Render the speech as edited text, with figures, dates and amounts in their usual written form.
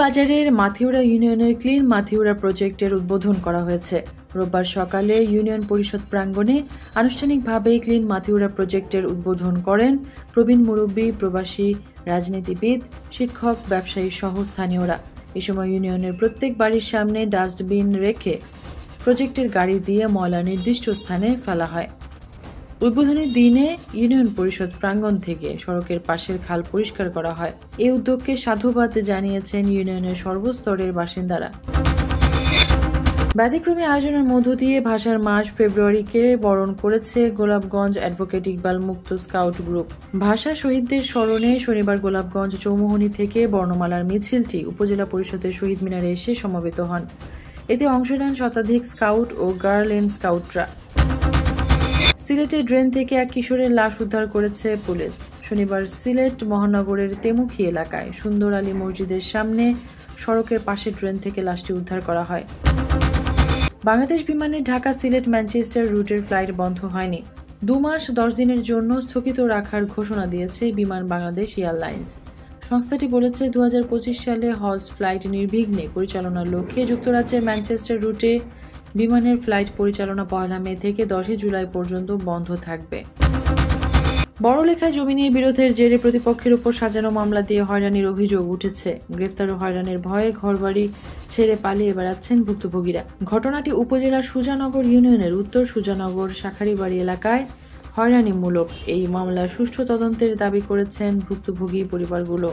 বাজারের মাথিউরা ইউনিয়নের ক্লিন মাথিউরা প্রজেক্টের উদ্বোধন করা হয়েছে। রোববার সকালে ইউনিয়ন পরিষদ প্রাঙ্গণে আনুষ্ঠানিকভাবে ক্লিন মাথিউরা প্রজেক্টের উদ্বোধন করেন প্রবীণ মুরব্বী, প্রবাসী, রাজনীতিবিদ, শিক্ষক, ব্যবসায়ী সহ স্থানীয়রা। এ সময় ইউনিয়নের প্রত্যেক বাড়ির সামনে ডাস্টবিন রেখে প্রজেক্টের গাড়ি দিয়ে ময়লা নির্দিষ্ট স্থানে ফেলা হয়। উদ্বোধনের দিনে ইউনিয়ন পরিষদ প্রাঙ্গণ থেকে সড়কের পাশের খাল পরিষ্কার করা হয়। এই উদ্যোগকে সাধুবাদ জানিয়েছেন ইউনিয়নের সর্বস্তরের বাসিন্দারা। ব্যতিক্রমী আয়োজনের মধ্য দিয়ে ভাষার মাস ফেব্রুয়ারিকে বরণ করেছে গোলাপগঞ্জ অ্যাডভোকেট ইকবাল মুক্ত স্কাউট গ্রুপ। ভাষা শহীদদের স্মরণে শনিবার গোলাপগঞ্জ চৌমুহনী থেকে বর্ণমালার মিছিলটি উপজেলা পরিষদের শহীদ মিনারে এসে সমবেত হন। এতে অংশ নেন শতাধিক স্কাউট ও গার্লএন্ড স্কাউটরা। সিলেটের ড্রেন থেকে এক কিশোরের লাশ উদ্ধার করেছে পুলিশ। শনিবার সিলেট মহানগরের তেমুখী এলাকায় সুন্দর আলী মসজিদের সামনে সড়কের পাশে ড্রেন থেকে লাশটি উদ্ধার করা হয়। বাংলাদেশ বিমানের ঢাকা সিলেট ম্যানচেস্টার রুটের ফ্লাইট বন্ধ হয়নি। 2 মাস 10 দিনের জন্য স্থগিত রাখার ঘোষণা দিয়েছে বিমান বাংলাদেশ এয়ারলাইন্স। সংস্থাটি বলেছে 2025 সালে হজ ফ্লাইট নির্বিঘ্নে পরিচালনার লক্ষ্যে যুক্তরাজ্যের ম্যানচেস্টার রুটে বিমানের ফ্লাইট পরিচালনা 1 মে থেকে 10 জুলাই পর্যন্ত বন্ধ থাকবে। বড়লেখায় জমি নিয়ে বিরোধের জেরে প্রতিপক্ষের উপর সাজানো মামলা দিয়ে হয়রানির অভিযোগ উঠেছে। গ্রেফতার ও হয়রানির ভয়ে ঘরবাড়ি ছেড়ে পালিয়ে বেড়াচ্ছেন ভুক্তভোগীরা। ঘটনাটি উপজেলার সুজানগর ইউনিয়নের উত্তর সুজানগর শাখারিবাড়ি এলাকায় হয়রানিমূলক। এই মামলার সুষ্ঠু তদন্তের দাবি করেছেন ভুক্তভোগী পরিবারগুলো।